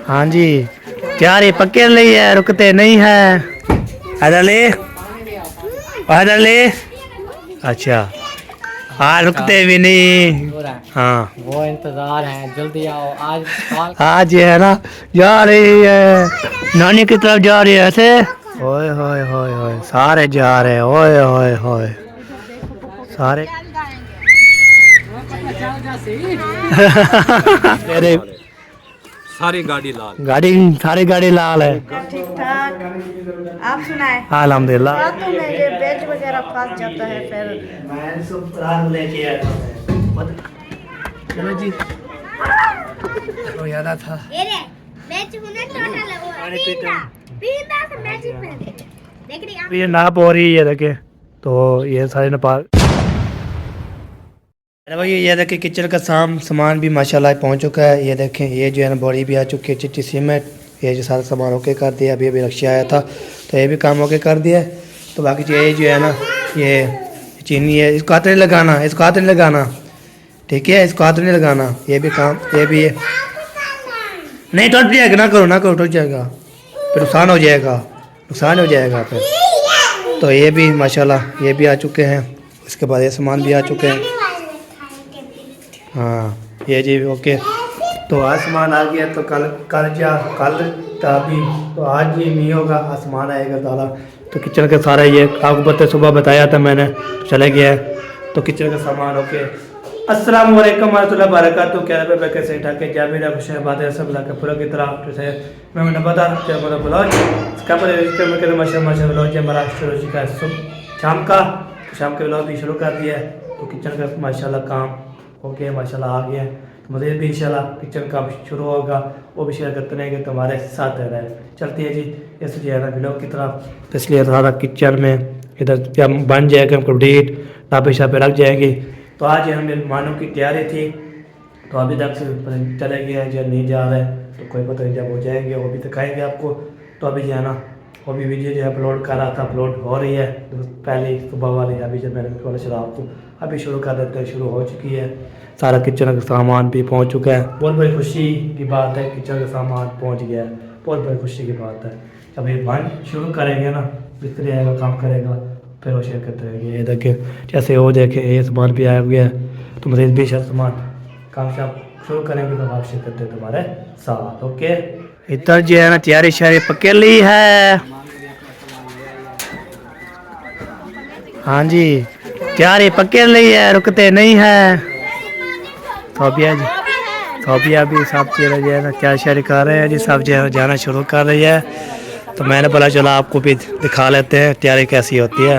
हाँ जी, यार ये पकड़ ली है, रुकते नहीं है। इधर ले, इधर ले। अच्छा, हाँ रुकते भी नहीं। हाँ वो इंतजार है, जल्दी आओ आज। आज ये है ना, जा रही है नानी की तरफ, जा रही है ऐसे। ओए होए होए होए, सारे जा रहे हैं। ओए होए होए, सारे तेरे सारी गाड़ी लाल। गाड़ी, सारी गाड़ी लाल है। ठीक ठाक। आप सुनाए? हाँ अल्हम्दुलिल्लाह। रातों में ये बेच वगैरह फंस जाता है फिर। मैं सब रात लेके आया था। चलो जी, तो याद था ये नाप हो रही है देखे। तो ये सारे नेपाल। अरे भाई ये देखें किचन का सामान भी माशाल्लाह पहुंच चुका है। ये देखें, ये जो है ना बोरी भी आ चुकी है, चिट्टी सीमेंट, ये जो सारा सामान ओके कर दिया। अभी अभी रक्षा आया था तो ये भी काम ओके कर दिया। तो बाकी ये जो है ना, ये चीनी है, इसको हाथ नहीं लगाना, इसको हाथ नहीं लगाना, ठीक है, इसको हाथ नहीं लगाना। ये भी काम, ये भी है नहीं, टूट जाएगा, ना करो ना करो, टूट जाएगा, फिर नुकसान हो जाएगा, नुकसान हो जाएगा फिर। तो ये भी माशाल्लाह ये भी आ चुके हैं। इसके बाद ये सामान भी आ चुके हैं। हाँ ये जी ओके। तो आज सामान आ गया, तो कल अभी तो आज ही नहीं होगा, आसमान आएगा ताला। तो किचन का सारा ये आपको पता सुबह बताया था मैंने, तो चले गया है। तो किचन का सामान ओके। अस्सलाम वालेकुम रहमतुल्लाहि वबरकातुहू। क्या पे कैसे ठाके जामिरा खुश है बात है सब लाके पूरा की तरह जैसे मैंने बता क्या बोला ब्लाउज इसका पर रजिस्टर में कहते माशा ब्लाउज है महाराष्ट्र रोजी का शाम का, तो शाम के ब्लाउज भी शुरू कर दिया है। तो किचन का माशाल्लाह काम हो गया, माशाल्लाह आ गया। तो मज़ीद भी इंशाल्लाह किचन का शुरू होगा, वो भी शेयर करते रहेंगे। तो हमारे साथ रह रहे चलती है जी ऐसे जो है ना ब्लॉग की तरफ। तो इसलिए सारा किचन में इधर जब बन जाएगा कंप्लीट, टापे शापे रख जाएंगे। तो आज हमें मेहमानों की तैयारी थी, तो अभी तक से चले गए हैं, जब नहीं जा रहे तो कोई पता नहीं, जब हो जाएंगे वो भी दिखाएंगे आपको। तो अभी जो है ना वो भी वीडियो जो है अपलोड कर रहा था, अपलोड हो रही है तो पहले सुबह वाली। अभी जब मैंने बोला चला आपको अभी शुरू कर देते हैं, शुरू हो चुकी है। सारा किचन का सामान भी पहुंच चुका है। बहुत बड़ी खुशी की बात है, किचन का सामान पहुंच गया है, बहुत बड़ी खुशी की बात है। जब ये बन शुरू करेंगे ना, मिस्त्री आएगा काम करेगा, फिर वो शेयर करते रहेंगे। ये देखे जैसे वो देखे ये सामान भी आया गया है। तो मज़ीद भी सामान काम शाम शुरू करेंगे तो आप शेयर करते हैं तुम्हारे साथ। ओके, इधर जो है ना तैयारी शारी पकड़ ली है। हाँ जी, तैयारी पकड़ ली है, रुकते नहीं है। सोफिया जी, सोफिया भी सब चीज़ जो है ना तैयारी शारी कर रहे हैं जी, सब जो है जाना शुरू कर रही है। तो मैंने बोला चलो आपको भी दिखा लेते हैं तैयारी कैसी होती है।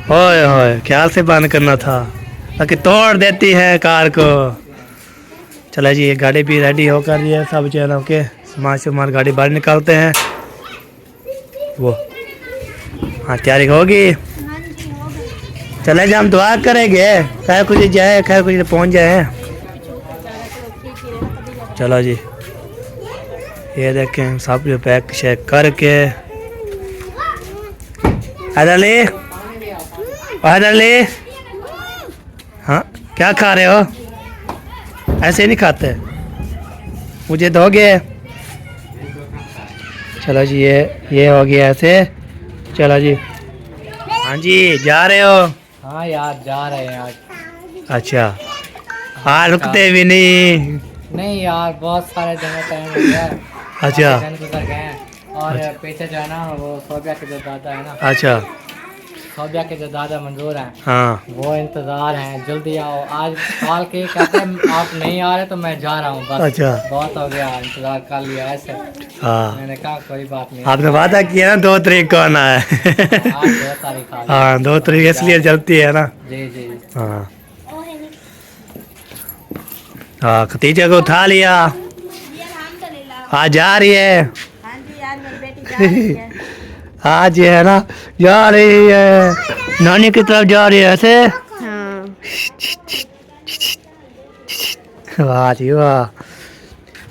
ओए ओए, ख्याल से बंद करना था ताकि तोड़ देती है कार को। चला जी, ये गाड़ी भी रेडी होकर रही है, सब जो है ना ओके। सामान गाड़ी बाहर निकालते हैं। वो हाँ तैयारी होगी, चले जाए हम दुआ करेंगे, खैर कुछ जाए, खैर कुछ पहुंच जाए। चलो जी, ये देखें सब जो पैक शेक करके। इधर ले, इधर ले। हाँ क्या खा रहे हो? ऐसे नहीं खाते, मुझे दोगे? चलो जी, ये हो गया ऐसे। चलो जी, हाँ जी जा रहे हो? हाँ यार जा रहे हैं आज। अच्छा, हाँ रुकते भी नहीं यार, बहुत सारे जगह टाइम हो गया। अच्छा गुजर गए हैं। और पीछे जो है ना वो सोबिया के जो दादा है ना, अच्छा, सोबिया के जो दादा मंजूर हैं, हाँ वो इंतजार हैं, जल्दी आओ आज। कॉल के कहते हैं आप नहीं आ रहे तो मैं जा रहा हूँ बस। अच्छा, बहुत हो गया, इंतजार कर लिया ऐसे। हाँ मैंने कहा कोई बात नहीं, आपने वादा किया ना 2 तारीख को आना है। आज 2 तारीख आ गई। हाँ 2 तारीख इसलिए चलती है ना। जी जी। हाँ हाँ, खतीजा को उठा लिया, आज जा रही है। हाँ जी, आज मेरी बेटी जा रही है। आज ये है ना जा रही है नानी की तरफ, जा रही है ऐसे। हाँ। वाह जी वाह।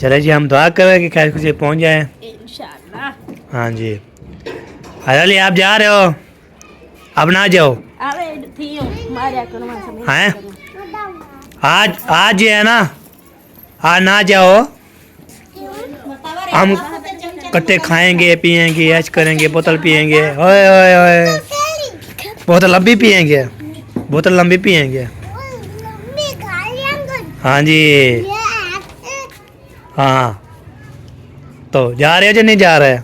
चले जी, हम दुआ करें कि खैर खुशी पहुंच जाए इंशाल्लाह। हाँ जी। अरे आप जा रहे हो, अब ना जाओ। अरे थी आर्या करो मैं समझ हैं आज आज ये है ना, आज ना जाओ, हम कट्टे खाएंगे पिएंगे ऐश करेंगे, बोतल पिएंगे, ओए ओए ओए, बोतल लंबी पिएंगे, बोतल लंबी पिएंगे। हाँ जी, हाँ तो जा रहे हो या नहीं जा रहे?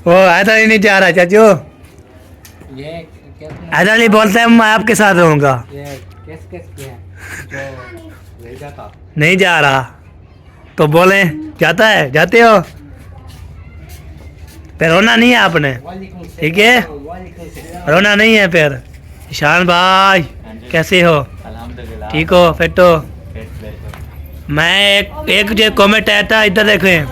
वो ऐसा ही नहीं जा रहा चाचू, ये किसने ऐसा नहीं बोलता है मैं आपके साथ रहूंगा। ये किस किया जो ले जाता नहीं जा रहा तो बोले जाता है, जाते हो, फिर रोना नहीं है आपने, ठीक है, रोना नहीं है फिर। ईशान भाई कैसे हो, अल्हम्दुलिल्लाह ठीक हो, फिट हो? मैं एक जो कमेंट आया था इधर देखें,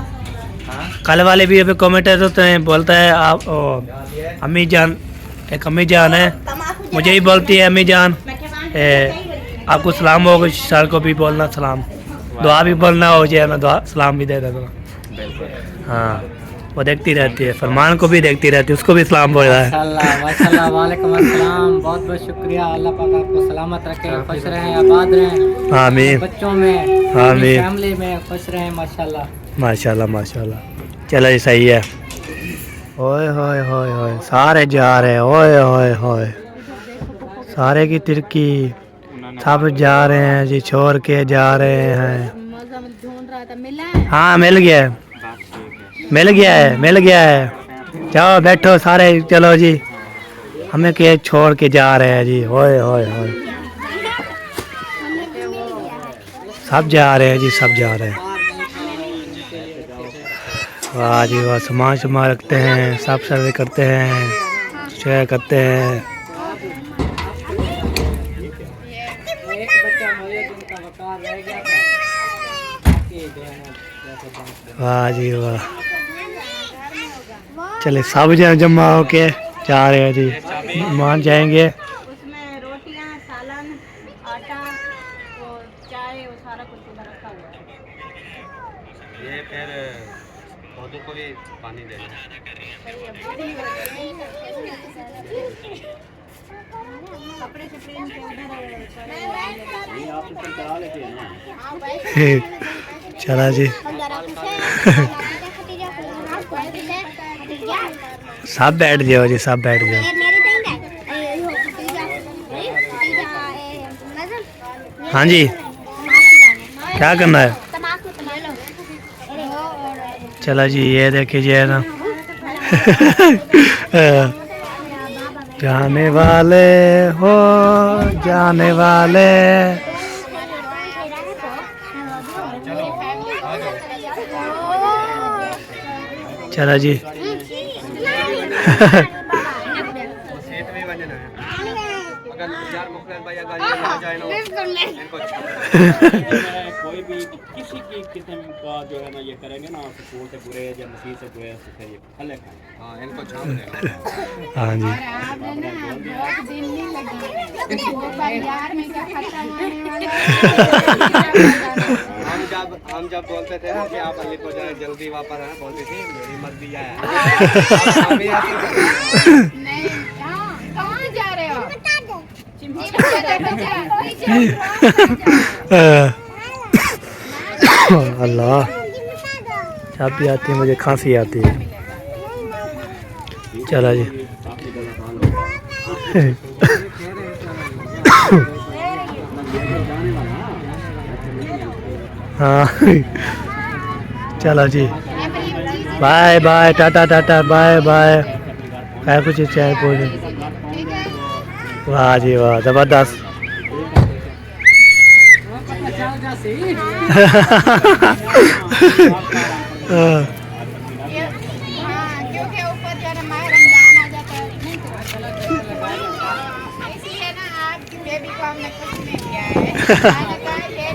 कल वाले भी अभी कमेंट आया तो बोलता है आप अम्मी जान, एक अम्मी जान है, मुझे ही बोलती है अम्मी जान, आपको सलाम होगा, सर को भी बोलना सलाम, दुआ भी बोलना हो जाए ना, दुआ सलाम भी दे देना। हाँ वो देखती रहती है, फरमान को भी देखती रहती है, उसको भी सलाम बोल रहा है। माशाल्लाह माशाल्लाह, वालेकुम अस्सलाम, बहुत बहुत शुक्रिया। अल्लाह पाक आपको सलामत रखे, खुश रहें, आबाद रहें, आमीन बच्चों में, आमीन, फैमिली में खुश रहें माशाल्लाह माशाल्लाह माशाल्लाह। चलो जी सही है। ओए होए होए होए, सारे जा रहे हैं, ओए होए होए, सारे की तिरकी, सब जा रहे हैं जी, छोड़ के जा रहे हैं। मौजा में ढूंढ रहा था, मिला है? हाँ मिल गया है, मिल गया है, मिल गया है। जाओ बैठो सारे, चलो जी, हमें के छोड़ के जा रहे हैं जी, ओए होए होए, सब जा रहे हैं जी, सब जा रहे हैं। वाह जी वाह, सामान सामान रखते हैं, साफ सफाई करते हैं, शेयर करते हैं। एक बच्चा मोया जिनका वकार रह गया था, बाकी जो है ना, जैसे बात वाह जी वाह, चले सब जमा होके जा रहे हैं जी, मान जाएंगे। उसमें रोटियां, सालन, आटा और चाय और सारा कुछ उधर रखा हुआ है। ये फिर पौधों को भी पानी देना। कपड़े से प्रिंट के उधर चला जी, सब बैठ जाओ जी, सब बैठ जाओ। हाँ जी, क्या करना है? चला जी, ये देखिए ना जाने वाले हो जाने वाले, चला जी कोई भी किसी की किस्म का जो है ना ये करेंगे ना, फूल से बुरे या मसीह से बुरे, तो फिर ये फल खाएं। हाँ इनको छाप दें। हाँ जी, हम जब बोलते थे ना कि आप अली को जाए जल्दी वापस आना, बोलते थे मेरी मर्जी है। कहाँ जा रहे हो? अल्लाह, चाबी आती है, मुझे खांसी आती है। चला जी हाँ चलो जी, bye bye, tata tata, bye bye, क्या कुछ चाय पूरी। वाह जी वाह, जबरदस्त। क्योंकि ऊपर जो है माह रमजान आ जाता है, इसलिए ना आपकी बेबी को हमने कुछ नहीं किया है। ये ना करके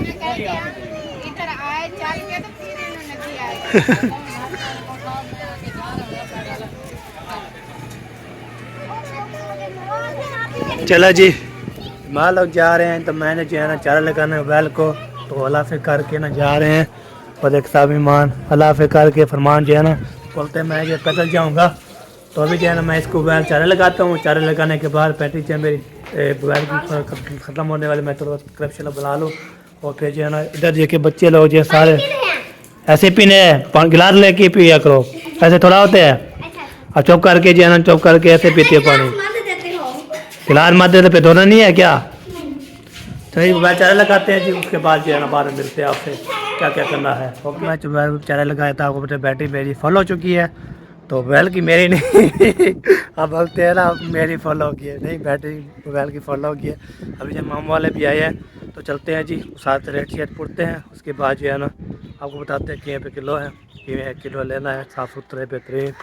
इधर आए चल के तो फिर इन्होंने किया है। चलो जी, माँ लोग जा रहे हैं तो मैंने जो है ना चारा लगाना बैल को, तो ओला से करके ना जा रहे हैं। और एक साहब ईमान अल्लाह फ़िकार के फरमान जो है ना बोलते हैं मैं ये पैदल जाऊँगा। तो अभी जो है ना मैं इसको मोबाइल चारे लगाता हूँ। चारे लगाने के बाद बैटरी जो है मेरी मोबाइल की ख़त्म होने वाली, मैं थोड़ा करप्शन बना लूँ। और फिर जो है ना इधर देखिए बच्चे लोग जो है सारे ऐसे पीने हैं, गिलास लेके पिया करो, ऐसे थोड़ा होते हैं। और चुप करके जो है ना चुप करके ऐसे पीते पानी, गिलास मत देते पे धोना नहीं है क्या? चलिए मोबाइल चारे लगाते हैं जी, उसके बाद जो है ना बाद में मिलते हैं आपसे क्या क्या करना है। ओके मैं मोबाइल चारे लगाया था, आपको बैटरी मेरी फुल हो चुकी है। तो मोबाइल की मेरी नहीं अब बोलते हैं ना मेरी फुल हो गई है, नहीं बैटरी मोबाइल की फुल हो गई है। अभी जब मामा वाले भी आए हैं तो चलते हैं जी, साथ रेट शेट पुरते हैं। उसके बाद जो है ना आपको बताते हैं कि पे किलो है, कि 1 किलो लेना है, साफ़ सुथरे बेहतरीन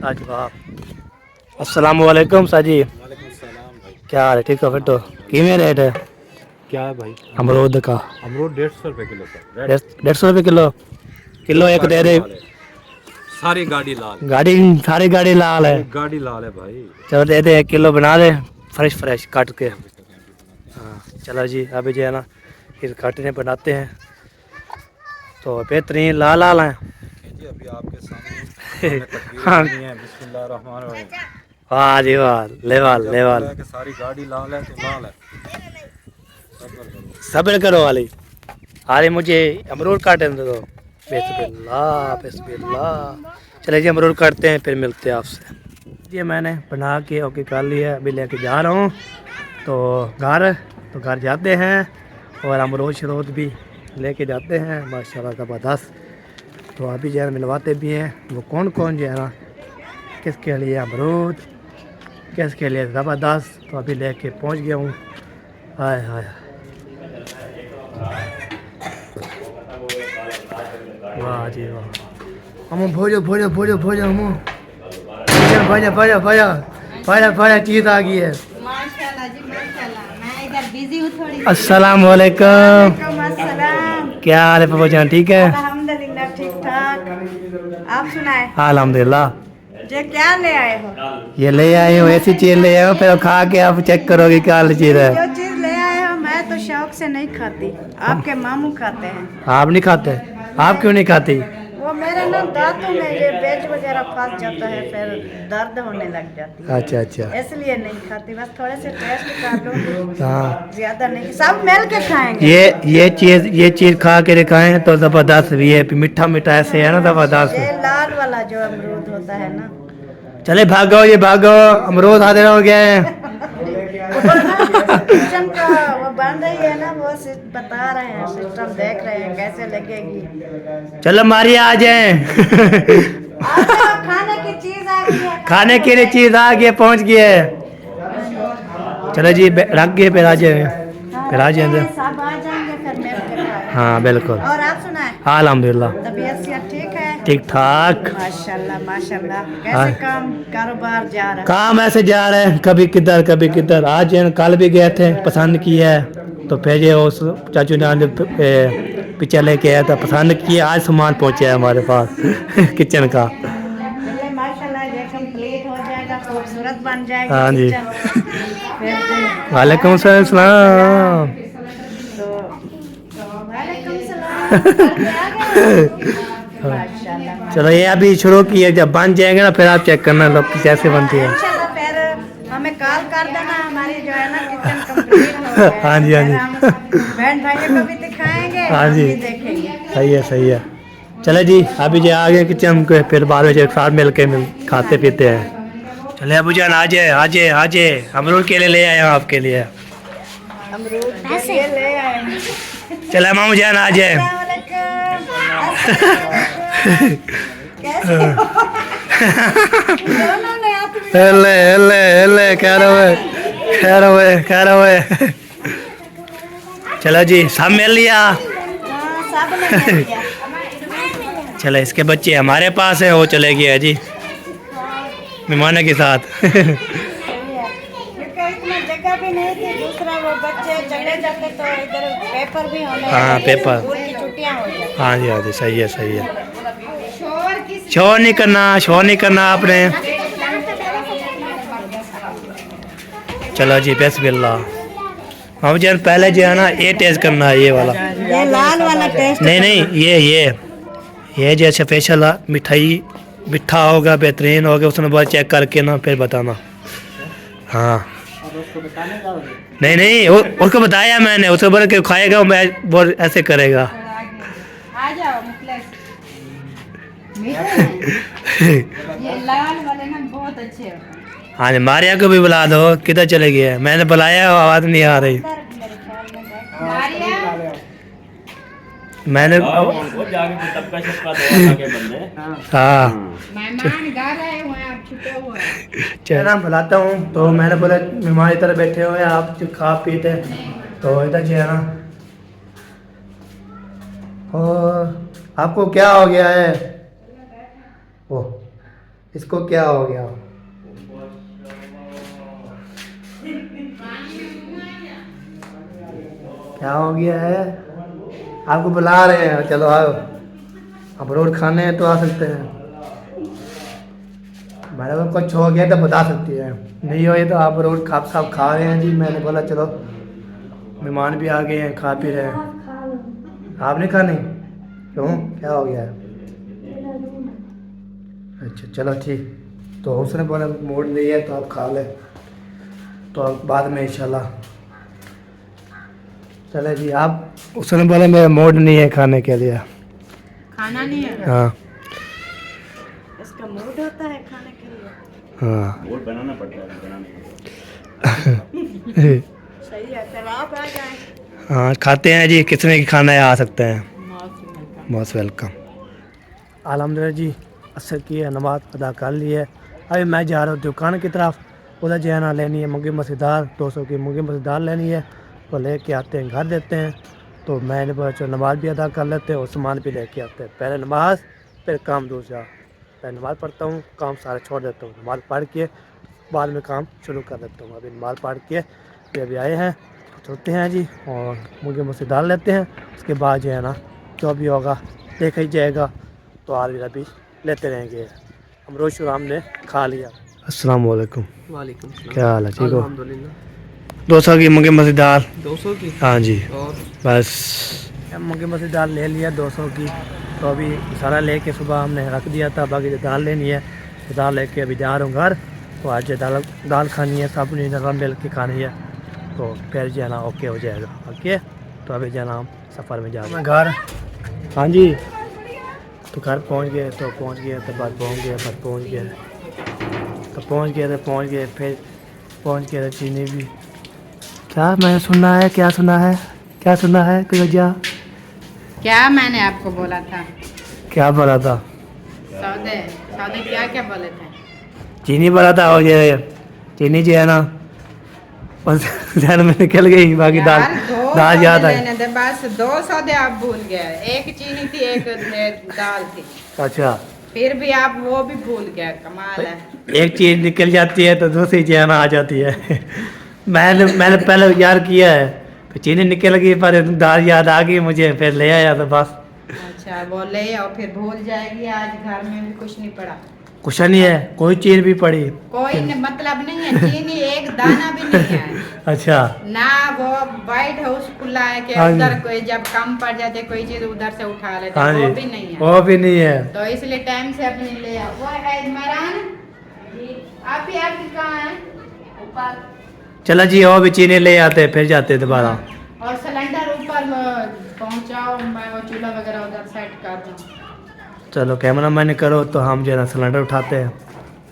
लाजवाब। अस्सलाम वालेकुम साजी, क्या हाल है? ठीक है। फिर तो किमें रेट है? क्या है भाई? अमरूद का अमरूद 150 रुपये किलो सर। 150 रुपये किलो, किलो एक दे दे। सारी गाड़ी लाल, गाड़ी सारी गाड़ी लाल है, गाड़ी लाल है भाई। चलो दे दे 1 किलो बना दे, फ्रेश काट के। हाँ चलो जी, अभी जो है ना फिर काटने बनाते हैं। तो बेहतरीन लाल लाल हैं अभी आपके सामने हाँ है। बिस्मिल्लाहिर्रहमानिर्रहीम। वाह जी वाह, लेवल लेवल। सारी गाड़ी लाल है तो लाल है। सब्र करो वाली, अरे मुझे अमरूद काटने दो। बिस्मिल्लाह बिस्मिल्लाह। चले जी अमरूद काटते हैं, फिर मिलते हैं आपसे। ये मैंने बना के ओके कर लिया, अभी लेके जा रहा हूँ तो घर जाते हैं और अमरूद शरूद भी लेके जाते हैं माशाल्लाह ज़बरदस्त। तो अभी जो है मिलवाते भी हैं वो कौन कौन जो है ना किसके लिए अमरूद, किसके लिए ज़बरदस्त। तो अभी लेके पहुँच गया हूँ। हाय हाय वाह जी वाह। हम भोजो हम भोजा चीज़ आ गई है। माशाल्लाह जी माशाल्लाह। मैं इधर बिजी हूँ थोड़ी। अस्सलाम वालेकुम, अस्सलाम। क्या हाल है पापा जान? ठीक है अल्हम्दुलिल्लाह ठीक ठाक। आप सुनाए? अल्हम्दुलिल्लाह। जे क्या ले आए हो? ये ले आए हो, ऐसी चीज़ ले आए हो, फिर खा के आप चेक करोगे क्या चीज़ है। जो चीज ले आए हो मैं तो शौक से नहीं खाती, आपके मामू खाते हैं। आप नहीं खाते? आप क्यों नहीं खाती? वो मेरे ना दांतों में ये बेज वगैरह फंस जाता है, फिर दर्द होने लग जाती है, अच्छा इसलिए नहीं खाती। बस थोड़े से टेस्ट कर लो, हाँ। ज्यादा नहीं, सब मिल के खाएंगे। ये चीज़ खा के दिखाएं तो ज़बरदस्त भी है, मीठा मीठा ऐसे है ना ज़बरदस्त। ये लाल वाला जो अमरूद होता है ना, चले भागो, ये भागो, अमरूद हाजिर हो गए। किचन का वो बन रही है ना, वो बता रहे हैं, सिस्टम देख रहे हैं कैसे लगेगी। चलो मारिए आ जाए। खाने की चीज आ गई है, खाने के लिए चीज़ आ गई, पहुंच गई है। चलो जी रख गए, फिर आ जाए, फिर आ जाए। सब आ जाएंगे फिर मिल के खाएं। हाँ बिल्कुल। और आप सुनाए? अल्हम्दुलिल्लाह तबीयत से ठीक है? ठीक ठाक। माशाल्लाह माशाल्लाह। हाँ। कैसे काम कारोबार जा रहा है? काम ऐसे जा रहे हैं, कभी किधर। आज कल भी गए थे, पसंद किया है तो फिर ये उस चाचू ने पीछे लेके आया था, पसंद किया, आज सामान पहुंचा है हमारे पास किचन का। चलिए माशाल्लाह ये कंप्लीट हो जाएगा, खूबसूरत बन जाएगा। हाँ जी। किचन। फिर वालेकुम सलाम। तो वालेकुम सलाम। माशाल्लाह। चलो ये अभी शुरू किए, जब बन जाएंगे ना फिर आप चेक करना लोग कैसे बनती है। इंशाल्लाह फिर हमें कॉल कर देना, हमारी जो है ना किचन कंप्लीट हो गया। हाँ जी, हाँ जी। फिर हम बहन भाइयों को भी दिखाएंगे, हाँ हम जी। भी देखेंगे। सही है। चले जी अभी जो आगे किचन को फिर बाद में एक साथ मिल के खाते पीते हैं। चले अबू जान आ जाए, अमरूद के लिए ले आए हैं आपके लिए। अमरूद ये ले आए हैं। चले मामू जान आ जाए। कैसे हो? दोनों ने आप ले खैर हुए। चलो जी सब मिल लिया। सब ने मिल लिया। चले इसके बच्चे हमारे पास है, वो चले गए जी मेहमानों के साथ। क्योंकि इतना जगह भी नहीं थी, दूसरा वो बच्चे चले जाते तो इधर पेपर भी होने हाँ, लगे, पेपर। स्कूल की छुट्टियां हो जाती। हाँ जी सही है। शोर नहीं करना आपने। चलो जी बिस्मिल्लाह। हम जान पहले जो है ना ये टेस्ट करना है, ये वाला। ये लाल वाला टेस्ट। नहीं ये ये जैसे स्पेशल मिठाई मिठा होगा बेहतरीन होगा उसने बोला चेक करके ना फिर बताना। हाँ अब उसको बताने जाओगे? नहीं नहीं उसको बताया मैंने, उसको बोला कि खाएगा मैं वो ऐसे करेगा। आ जाओ मुखलेस। मीठे हैं। ये लाल वाले ना बहुत अच्छे होते हैं। हाँ जी मारिया को भी बुला दो, किधर चले गए? मैंने बुलाया आवाज़ नहीं आ रही। मारिया मैंने वो जाके कोई तबका शबका दवा के बंदे। हाँ मेहमान गा रहे हुए हैं, आप छुपे हुए हैं। चला बुलाता हूँ तो मैंने बोला मेहमान इधर बैठे हुए हैं आप जो खा पीते तो इधर जो है ना। और आपको क्या हो गया है? ओ इसको क्या हो गया? क्या हो गया है? आपको बुला रहे हैं, चलो आओ। अब रोड खाने हैं तो आ सकते हैं। मैंने को कुछ हो गया तो बता सकती है, नहीं हो तो आप रोड खाप खा रहे हैं जी। मैंने बोला चलो मेहमान भी आ गए हैं खा पी रहे हैं। आप नहीं खानी? क्यों क्या हो गया है? अच्छा चलो ठीक, तो उसने बोला मूड नहीं है तो आप खा ले, तो अब बाद में इंशाल्लाह। चले जी आप, उसने बोला मेरा मूड नहीं है खाने के लिए। खाना नहीं है, हाँ इसका मूड होता है खाने के लिए। हाँ बोल बनाना पड़ता है, बनाने सही है, चलो आप आ जाए। हाँ खाते हैं जी, कितने की खाना है आ सकते हैं। Most welcome. अल्हम्दुलिल्लाह जी असर की है, नमाज अदा कर ली है। अभी मैं जा रहा हूँ दुकान की तरफ, उधर जो है ना लेनी है मूंगी मसूर दाल, 200 की मूंगी मसूर दाल लेनी है। वो लेके आते हैं घर देते हैं, तो मैंने बोला चलो नमाज भी अदा कर लेते हैं और सामान भी लेके आते हैं। पहले नमाज फिर काम दूसरा। पहले नमाज पढ़ता हूँ, काम सारा छोड़ देता हूँ, नमाज पढ़ के बाद में काम शुरू कर देता हूँ। अभी नमाज पढ़ के फिर अभी आए हैं तो चलते हैं जी और मूंगी मसूर दाल लेते हैं। उसके बाद जो है ना जो भी होगा देखा ही जाएगा, तो आज अभी लेते रहेंगे। हम रोज शुराम ने खा लिया। अस्सलाम वालेकुम। वालेकुम सलाम। क्या हाल है? ठीक हो? अल्हम्दुलिल्लाह। 200 की मूंगी मसूर दाल। 200 की? हाँ जी और बस मूंगी मसूर दाल ले लिया 200 की। तो अभी सारा लेके सुबह हमने रख दिया था, बाकी जो दाल लेनी है तो दाल लेके अभी जा रहा हूँ घर। तो आज दाल खानी है, सब ने दाल मिल के खानी है, तो फिर जो है ना ओके हो जाएगा। ओके तो अभी जो है ना हम सफ़र में जा रहे हैं घर। हाँ जी तो घर पहुँच गए तो पहुँच गए तो बाद पहुँच गए फिर पहुँच गए तो पहुँच गए तो पहुँच गए फिर पहुँच गए तो चीनी भी। क्या मैंने सुना है? क्या सुना है? क्या सुना है? कोई वजह? क्या मैंने आपको बोला था? क्या बोला था? सौदे सौदे क्या क्या बोले थे? चीनी बोला था और ये चीनी जो है ना बस ध्यान में निकल गई, बाकी दाल यार, दो दाल सौदे याद आई। लेने थे, बस 2 सौदे आप भूल गए। एक चीनी थी, एक दाल थी, अच्छा फिर भी आप वो भी भूल गए। कमाल है। एक चीज़ निकल जाती है तो दूसरी चीज़ ना आ जाती है। मैंने पहले याद किया है, फिर चीनी निकल गई पर दाल याद आ गई मुझे, फिर ले आया तो बस। अच्छा वो ले और फिर भूल जाएगी। आज घर में भी कुछ नहीं पड़ा, कुछ नहीं है, कोई चीज़ भी पड़ी। कोई मतलब नहीं है, चीनी एक दाना भी नहीं है। अच्छा ना वो वाइट हाउस खुला है कि हाँ जी। उधर कोई जब कम पड़ जाते कोई चीज उधर से उठा लेते, हाँ वो जी भी नहीं है। वो भी नहीं है। तो इसलिए टाइम से अपने ले आओ। वो है इमरान जी, आप ही आपकी कहाँ है? ऊपर। चला जी और भी चीनी ले आते फिर जाते दोबारा। और सिलेंडर ऊपर पहुंचाओ, मैं वो चूल्हा वगैरह उधर सेट कर दूँ। चलो कैमरा मैन करो तो हम जो है ना सिलेंडर उठाते हैं।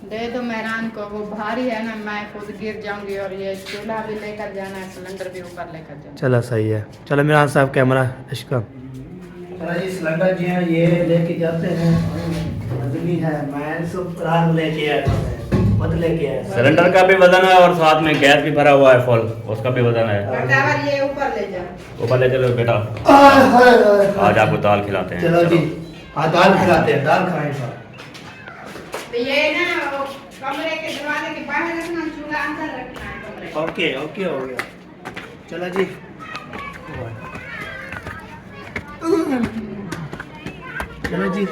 दे दो मेहरान को, वो भारी है ना, मैं खुद गिर जाऊंगी। और ये चूल्हा भी लेकर जाना है, सिलेंडर भी ऊपर लेकर जाना। चलो सही है। चलो मेरा साहब कैमरा इश्का सिलेंडर जी है ये लेके जाते हैं। है मैं सब रात लेके आया था, मत लेके आया। सिलेंडर का भी वजन है और साथ में गैस भी भरा हुआ है फुल, उसका भी वजन है। बटावर ये ऊपर ले जाओ। ऊपर ले चलो बेटा, आज आपको दाल खिलाते हैं। चलो जी हाँ दाल खिलाते हैं, दाल खाएं साहब। तो ये ना वो कमरे के दरवाजे के बाहर रखना, चूल्हा अंदर रखना है कमरे के। ओके ओके हो गया। चलो जी चलो जी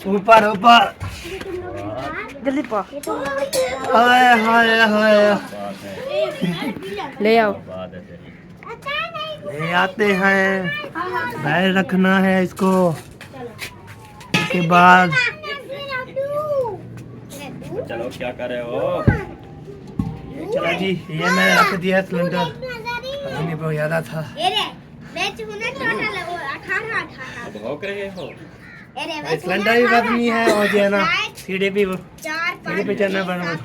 ऊपर ऊपर जल्दी पा हाय हाय हाय ले आओ। बात है तेरी। ले आते हैं, बाहर रखना है इसको। उसके बाद चलो क्या कर रहे हो? चला जी, ये मैंने रख दिया सिलेंडर। अभी बहुत ज़्यादा था। अब भौंक रहे हो? सिलेंडर भी बदनी है और जो है ना सीढ़ी भी चढ़ना पड़ना।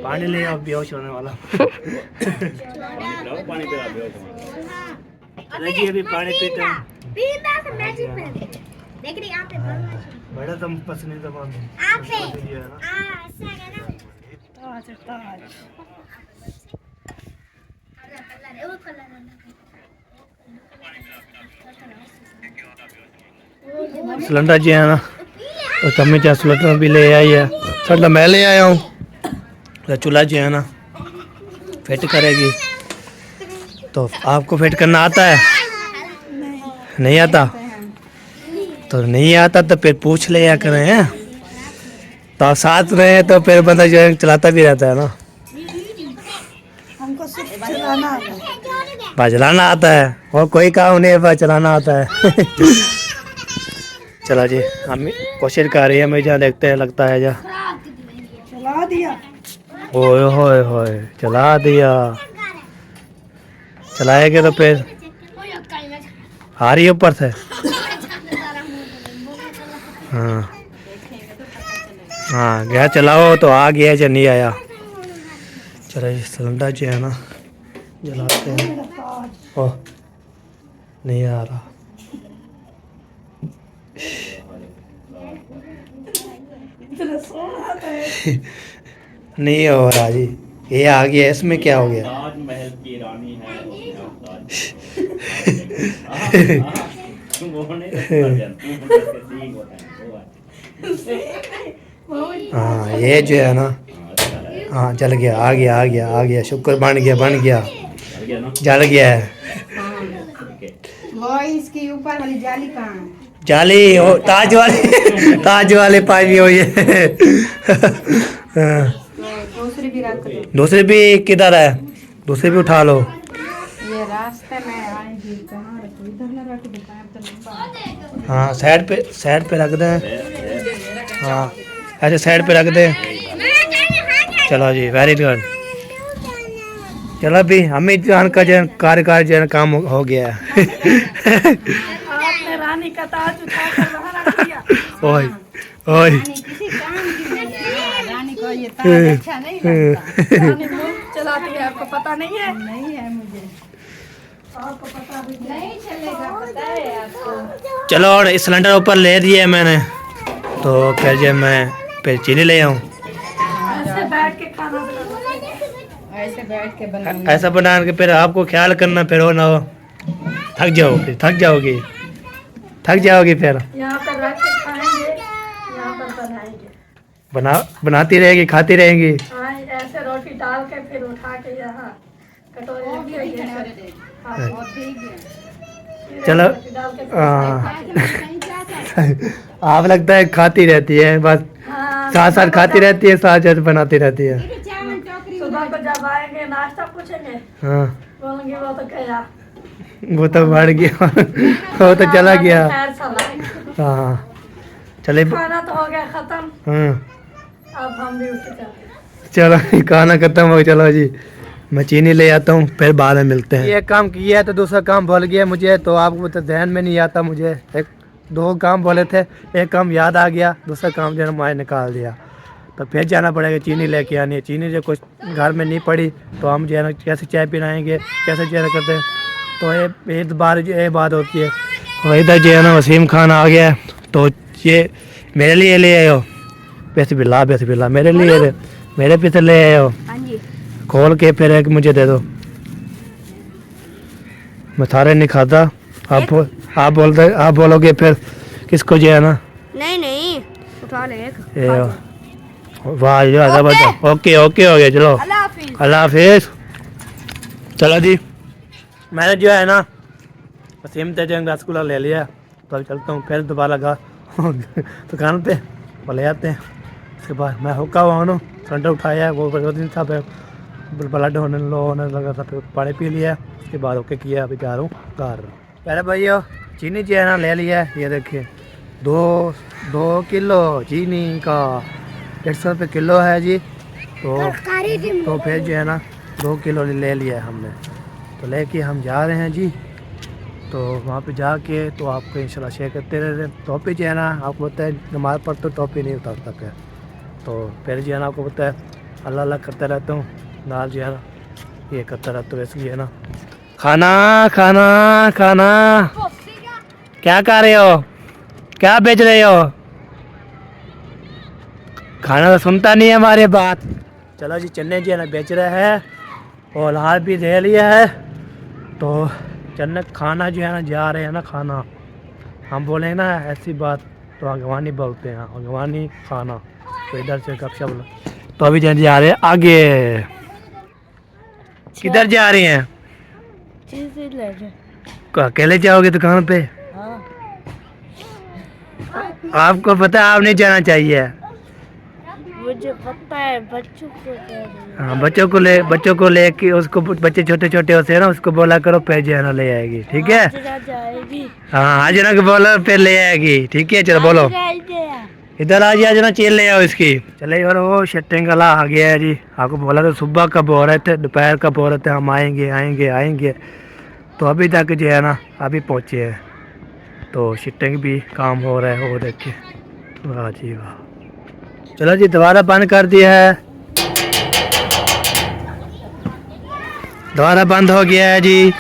पानी ले आओ, बेहोश होने वाला। पानी पिला दो। देखिए अभी पानी पीते हैं। बड़ा दम पसंद दबा सिलेंडर जी है ना, तो तब क्या सिलेंडर भी ले आई है। सिलेंडर मैं ले आया हूँ। तो चूल्हा जो है ना फिट करेगी। तो आपको फिट करना आता है? नहीं आता? तो नहीं आता तो फिर पूछ ले या करें हैं। तो आप साथ रहे तो फिर बंदा जो है चलाता भी रहता है ना। हमको सिर्फ चलाना आता है। बस चलाना आता है और कोई काम नहीं है, बस चलाना आता है। चलो जी, हम कोशिश कर रही है, मैं जहाँ देखते हैं लगता है जा। चला दिया। ओए होए होए, चला दिया। चलाएंगे तो फिर आ रही है ऊपर से। हाँ हाँ, गया चलाओ तो आ गया या नहीं आया। चलो ये सिलेंडर जो है ना जलाते हैं। ओह, नहीं आ रहा। नहीं हो रहा जी, ये आ गया। इसमें क्या हो गया? ताजमहल की रानी है। हाँ ये जो है ना, हाँ जल गया, आ गया आ गया आ गया। शुक्र बन गया जल गया है। वो इसके ऊपर वाली जाली कहाँ है? जाली हो, ताज वाले पाई हुई है। हाँ, तो दूसरी भी रख दो। दूसरी भी किधर है? दूसरी भी उठा लो। ये रास्ते में आएगी, कहाँ रखो? इधर ना रख दो, पैर तो लंबा है। हाँ साइड पे रख दे। हाँ ऐसे साइड पे रख दे। चलो जी, वेरी गुड। चलो अभी हमें जान का जो कार्यकाल जो काम हो गया है। आपने रानी का ताज उठा कर वहाँ रख दिया। ओए ओए, किसी काम की नहीं है। रानी को ये ताज अच्छा नहीं लगता। रानी मुल्क चलाती है, आपको पता नहीं है? नहीं है मुझे, आपको पता भी नहीं। नहीं चलेगा, पता है आपको। चलो और इस सिलेंडर ऊपर ले दिए मैंने। तो फिर जो मैं फिर चीनी ले आऊँ। ऐसे बैठ के खाना बनाना। ऐसे बैठ के बनाऊंगी। ऐसा बना के फिर आपको ख्याल करना, फिर हो ना हो थक जाओगी फिर। यहाँ पर रख के खाएंगे, यहाँ पर बनाएंगे। बनाती रहेगी, खाती रहेगी। हाँ, ऐसे रोटी डाल के फिर उठा के यहाँ कटोरे में रखेंगे। हाँ, और ठीक है। चलो रोटी डाल के हाँ। आप लगता है खाती रहती है, बस हाँ, साथ साथ खाती रहती है, साथ साथ बनाती रहती है। सुबह को जब आएंगे नाश्ता पूछेंगे, हाँ बोलेंगे वो तो गया, वो तो बढ़ गया। वो तो चला गया। खैर चला। हाँ चले। खाना तो हो गया खत्म, हाँ अब हम भी उठ जाते। चलो खाना खत्म हो, चलो जी मैं चीनी ले आता हूँ, फिर बाद में मिलते हैं। ये काम किया है तो दूसरा काम भूल गया मुझे, तो आपको तो ध्यान में नहीं आता। मुझे एक दो काम बोले थे, एक काम याद आ गया, दूसरा काम जो है मैं निकाल दिया। तो फिर जाना पड़ेगा, चीनी लेके आनी है। चीनी जो कुछ घर में नहीं पड़ी तो हम जो है ना कैसे चाय पिलाएंगे, कैसे जो है ना करते हैं। तो एक बार ये बात होती है। और इधर जो है ना वसीम खान आ गया है, तो ये मेरे लिए ले आए हो। पैसे बिल्ला मेरे लिए, मेरे पीछे ले आए हो। हाँ जी। खोल के फिर एक मुझे दे दो, मैं थारे नहीं खाता। आप बोलोगे फिर किसको जो है ना। नहीं उठा ले एक। वाह ओके हो गया। चलो अल्लाह हाफिज। चलो जी, मैंने जो है ना वसीम तेजंग रसगुल्ला ले लिया, तो अब चलता हूँ फिर दोबारा दुकान पे और ले आते हैं। उसके बाद मैं हुक्का हुआ हूँ, सिलेंडर उठाया है, वो 2 दिन था ब्लड होने लो होने लगा था, फिर पानी पी लिया, उसके बाद ओके किया, अभी जा रहा हूँ घर। पहले भैया चीनी जो है ना ले लिया है, ये देखिए 2 किलो चीनी का 150 रुपये किलो है जी। तो फिर जो है ना 2 किलो ले लिया है हमने, तो लेके हम जा रहे हैं जी। तो वहाँ पे जाके तो आपको इंशाल्लाह शेयर करते रहे। टॉपी जो है ना आपको पता है नमाज़ पर तो टॉपी नहीं उतार सकते, तो फिर जो है ना आपको पता है अल्लाह अल्लाह करता रहता हूँ, नाल जो है ना ये करता रहता हूँ। वैसे है ना खाना खाना खाना, क्या कर रहे हो, क्या बेच रहे हो? खाना तो सुनता नहीं है हमारे बात। चलो जी चन्ने जो है ना बेच रहे हैं और हार भी ले लिया है, तो चन्ने खाना जो है ना जा रहे हैं ना खाना। हम बोलेंगे ना ऐसी बात तो अगवानी बोलते हैं, अगवानी खाना। तो इधर से गपशप लो। तो अभी जा रहे हैं आगे। किधर जा रही हैं? अकेले जाओगे दुकान पे? आपको पता है आप नहीं जाना चाहिए। मुझे पता है, बच्चों को हाँ बच्चों को ले के उसको, बच्चे छोटे छोटे होते हैं ना, उसको बोला करो फिर जो है ना ले आएगी, ठीक है? जाएगी। हाँ आज ना बोलो फिर ले आएगी, ठीक है? चलो बोलो इधर आ जाए ना, चेल ले आओ इसकी। चले यार वो शटिंग वाला आ गया है जी। आपको बोला तो सुबह कब हो रहे थे, दोपहर कब हो रहे थे, हम आएंगे आएंगे आएंगे, तो अभी तक जो है ना अभी पहुँचे हैं। तो शटिंग भी काम हो रहा है, वो देखिए वाह जी वाह। चलो जी दोबारा बंद कर दिया है, दोबारा बंद हो गया है जी।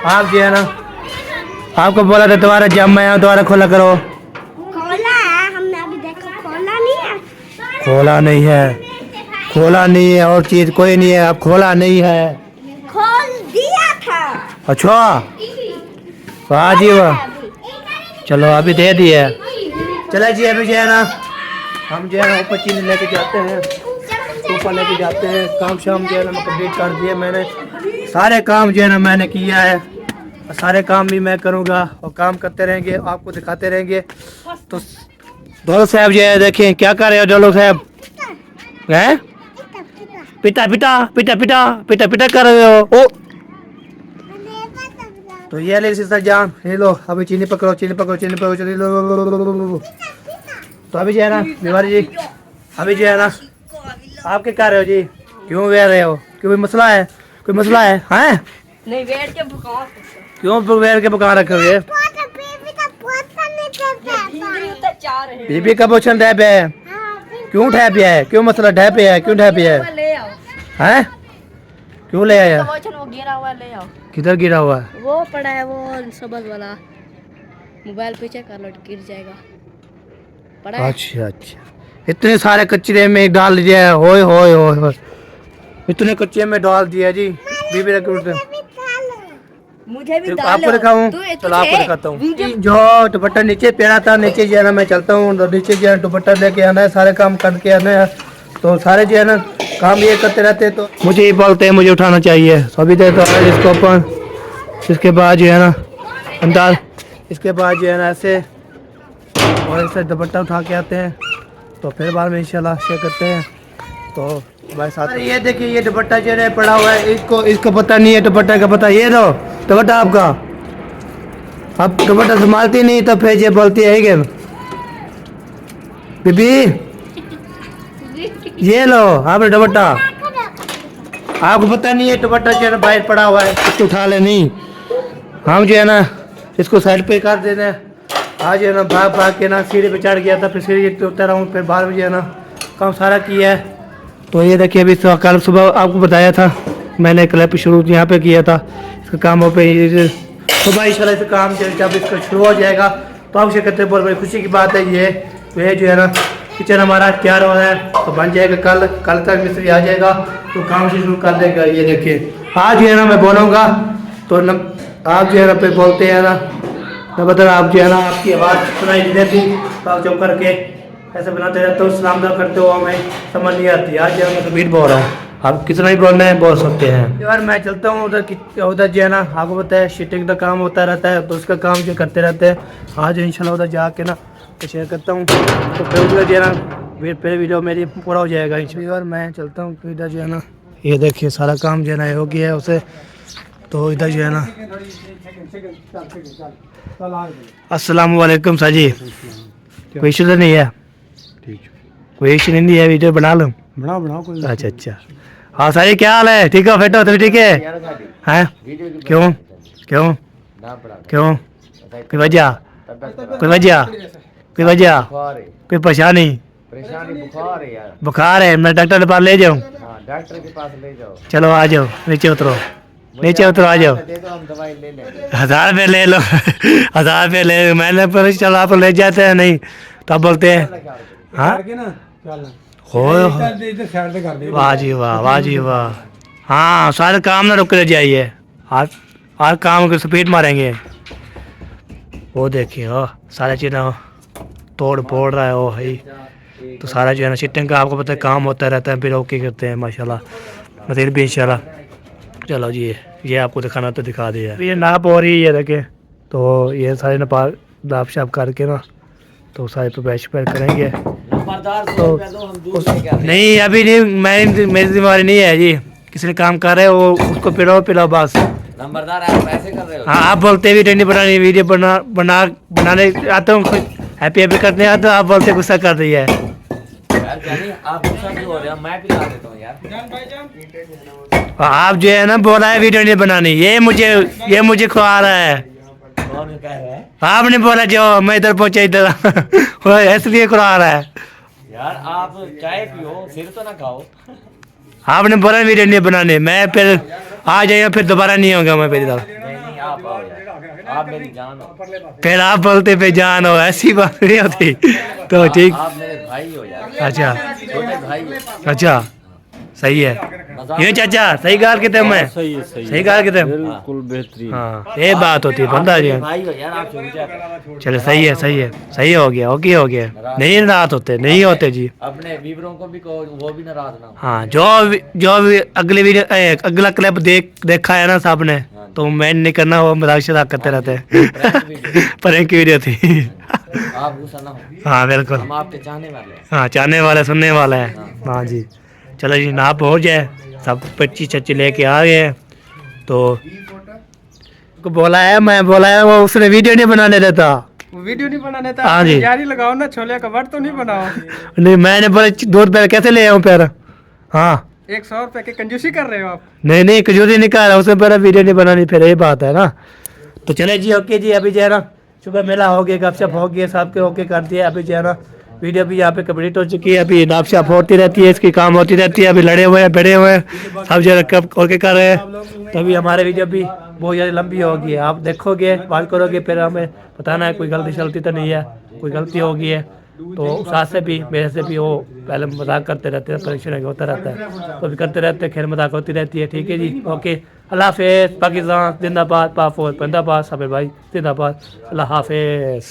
आप जो है ना आपको बोला था दोबारा जब मैं आऊँ दोबारा खोला करो। खोला है, हमने अभी देखा, खोला नहीं है। खोला नहीं है, खोला नहीं है, और चीज कोई नहीं है, अब खोला नहीं है। खोल दिया था। अच्छा वाह जी वाह। चलो अभी दे दिए। चले जी अभी जो है ना हम जो है ना ऊपर चीनी लेके जाते हैं, ऊपर लेके जाते हैं। काम शाम जो है ना कंप्लीट कर दिए मैंने, सारे काम जो है ना मैंने किया है, सारे काम भी मैं करूँगा और काम करते रहेंगे, आपको दिखाते रहेंगे। तो डोलो साहब जो है देखें क्या कर रहे हो डोलो साहब, हैं पिटा पिटा पिटा पिटा पिटा पिटा कर रहे हो। ओ तो ये ले सिस्टर जान, ये लो अभी चीनी पकड़ो चीनी पकड़ो चीनी पकड़ो चीनी लो। तो अभी जो है ना बिहारी जी अभी जो है ना आप क्या कर रहे हो जी, क्यों वेर रहे हो, कोई मसला है, कोई मसला है? हैं नहीं बैठ के भुकाओ, क्यों वेर के पका रखे हुए? बीबी का पोषण ढह पे है, क्यों ढह पे है, क्यों मसला ढह पे है, क्यों ढह पे है? ले आओ। हैं क्यों ले आया? वो गिरा हुआ ले आओ। किधर गिरा हुआ है? वो पड़ा है, वो सबज वाला मोबाइल पीछे कर लो, गिर जाएगा। पड़ा है। अच्छा अच्छा इतने सारे कचरे में डाल दिया है, होए होए होए होए, इतने कच्चे में डाल दिया जी। बीबी रख मुझे भी आपको दिखाऊं? चलो आपको दिखाता हूँ। जो दुपट्टा नीचे पहना था, नीचे जो है ना मैं चलता हूँ, नीचे जो है दुपट्टा लेके आना है, सारे काम करके आना है। तो सारे जो है ना काम ये करते रहते हैं, तो मुझे ये बोलते हैं मुझे उठाना चाहिए। तो अभी देता हूँ इसको अपन, इसके बाद जो है ना अंदाज, इसके बाद जो है ना ऐसे और ऐसे दुपट्टा उठा के आते हैं, तो फिर बाद में इंशाल्लाह शेयर करते हैं। तो भाई साथ ये देखिए ये दुपट्टा जो है पड़ा हुआ है, इसको पता नहीं है दुपट्टा का पता। ये लो दुपट्टा आपका, आप दुपट्टा संभालती नहीं तो फिर ये बोलती है कि बीबी ये लो आपने दुपट्टा, आपको पता नहीं है दुपट्टा जो है ना बाहर पड़ा हुआ है, इसको उठा ले नहीं। हम जो है ना इसको साइड पे कर देते हैं। आज जो है ना भाग भाग के ना सीढ़ी पे चढ़ गया था, फिर सीढ़ी पे उतर हूँ, फिर बाहर में जो है ना काम सारा किया है। तो ये देखिए अभी कल सुबह आपको बताया था मैंने, क्लिप शुरू यहाँ पे किया था इसका काम पे। सुबह इंशाल्लाह इसका काम जब इसका शुरू हो जाएगा तो आप शेयर करते हैं, बहुत बड़ी खुशी की बात है। ये जो है ना किचन हमारा तैयार हो रहा है, तो बन जाएगा कल तक मिस्त्री आ जाएगा तो काम से शुरू कर देगा। ये देखिए आज जो है ना मैं बोलूँगा तो आप जो है ना पे बोलते हैं ना मतलब आप जो है ना आपकी आवाज़ सुनाई नहीं देती, तो आप चुप करके ऐसे बनाते रहते हो, सलाम करते हो, हमें समझ नहीं आती। आज जो है मैं तबीर बोल रहा हूँ, आप कितना ही बोलना है बोल सकते हैं। यार मैं चलता हूँ उधर जो है ना आपको पता है शिटिंग का काम होता रहता है, तो उसका काम जो करते रहते हैं। आज इंशाल्लाह उधर जाके ना तो शेयर करता हूँ, तो फिर उधर जो है ना फिर वीडियो मेरी पूरा हो जाएगा इंशाल्लाह। और मैं चलता हूँ इधर जो है ना, ये देखिए सारा काम जो है ना हो गया है उसे। तो इधर जो है ना, अस्सलाम वालेकुम साजी, कोई इशू तो नहीं है? कोई इशू नहीं है, वीडियो बना लूँ? बनाओ कोई। अच्छा अच्छा, हाँ साजी क्या हाल है? ठीक हो, फिट हो? तो ठीक है हैं? क्यों क्यों क्यों? कोई वजह? कोई वजह? कोई वजह? कोई परेशानी? बुखार है, मैं डॉक्टर के पास ले जाऊँ? डॉक्टर के पास ले जाओ। चलो आ जाओ, नीचे उतरो, नीचे उतरो, आ जाओ। दे दो, हम दवाई ले लेंगे। 1000 रुपये ले लो। 1000 रुपये ले, मैंने पर चलो आप ले जाते हैं नहीं तो आप बोलते हैं हाँ हो। वाह जी वाह, वाह जी वाह। हाँ सारे काम ना रुक जाइए, हर काम को स्पीड मारेंगे। वो देखिए हो सारा चीज़ ना तोड़ फोड़ रहा है वो है। तो सारा जो है ना शिटिंग का आपको पता है काम होता रहता है, फिर ओके करते हैं माशाल्लाह, मटेरियल भी इंशाल्लाह। चलो जी ये आपको दिखाना तो दिखा दिया। ये नाप हो रही है देखें, तो ये सारे नाप शाप करके ना तो सारे प्रोफेश पर करेंगे। तो नहीं अभी नहीं, मेरी जिम्मेवारी नहीं है जी, किसी ने काम कर रहे हो वो उसको पिलाओ बस। नंबरदार आप ऐसे कर रहे हो? हाँ आप बोलते वीडियो नहीं बनानी, वीडियो बनाने आता हूँ, हैप्पी करने आता हूँ, आप बोलते गुस्सा कर रही है। यार जानी आप गुस्सा क्यों हो रहे हो? मैं पिला देता हूँ यार। आप जो है ना बोला है वीडियो नहीं बनानी, ये मुझे खुआ रहा है। कौन कह रहा है? आपने बोला जो मैं इधर पहुंचा इधर इसलिए खुआ रहा है। यार आप चाय पियो, सिर तो ना खाओ। आपने बोला वीडियो नहीं बनानी, मैं फिर आ जाएगा, फिर दोबारा नहीं होगा मैं फिर इधर। नहीं आप आओ यार, आप मेरी जान हो। फिर आप बोलते पे जान हो, ऐसी बात नहीं होती। तो ठीक, आप मेरे भाई हो यार, अच्छा छोटे भाई हो। अच्छा सही है ये चाचा, सही गाल कितने मैं सही गाल कितने बिल्कुल बेहतरीन। हाँ ये बात होती है बंदा जी। भाई हो यार, आप छूट जाते। चलो सही है हो गया, ओके हो गया। नहीं नाराज होते, नहीं होते जी। अपने व्यूअरों को भी कहो वो भी नाराज ना हो। हाँ जो भी अगले वीडियो अगला क्लिप देखा है ना साहब ने, तो मैं नहीं करना, वो मजाक शराक करते रहते हैं। प्रैंक की वीडियो थी। आप गुस्सा ना हो, हाँ बिल्कुल, हम आपके चाहने वाले हैं। हाँ चाहने वाले सुनने वाला है। हाँ जी चलो जी नाप हो जाए, सब 25 लेके आ गए। तो को बोला है, मैं बोला है, वो उसने वीडियो नहीं बनाने देता। वीडियो नहीं बनाने था? हाँ जी। तैयारी लगाओ ना, छोले का वट तो नहीं बनाओ। नहीं मैंने बोला 2 रुपये कैसे ले आऊँ फिर। हाँ 100 रुपए की कंजूसी कर रहे हो आप। नहीं कजूरी नहीं कर रहा, उसने पहले वीडियो नहीं बनानी, फिर यही बात है ना। तो चले जी ओके जी, अभी जो है ना सुबह मेला हो गया, गपशप हो गया, सब के ओके कर दिया। अभी जो है ना वीडियो भी यहाँ पे कंप्लीट हो चुकी है, अभी नापशाप होती रहती है, इसकी काम होती रहती है। अभी लड़े हुए हैं, भिड़े हुए हैं, सब जगह कब ओके कर रहे हैं। तो अभी हमारे वीडियो भी बहुत ज़्यादा लंबी होगी, आप देखोगे बात करोगे, फिर हमें बताना है कोई गलती शलती तो नहीं है, कोई गलती होगी है तो उस से भी मेरे से भी वो पहले मजाक करते रहते हैं, परेशान होता रहता है, तो भी करते रहते हैं, खैर मजाक होती रहती है। ठीक है जी ओके, अल्लाह हाफिज़, पाकिस्तान जिंदाबाद, पाक फौज जिंदाबाद, साबिर भाई जिंदाबाद, अल्लाह हाफिज़।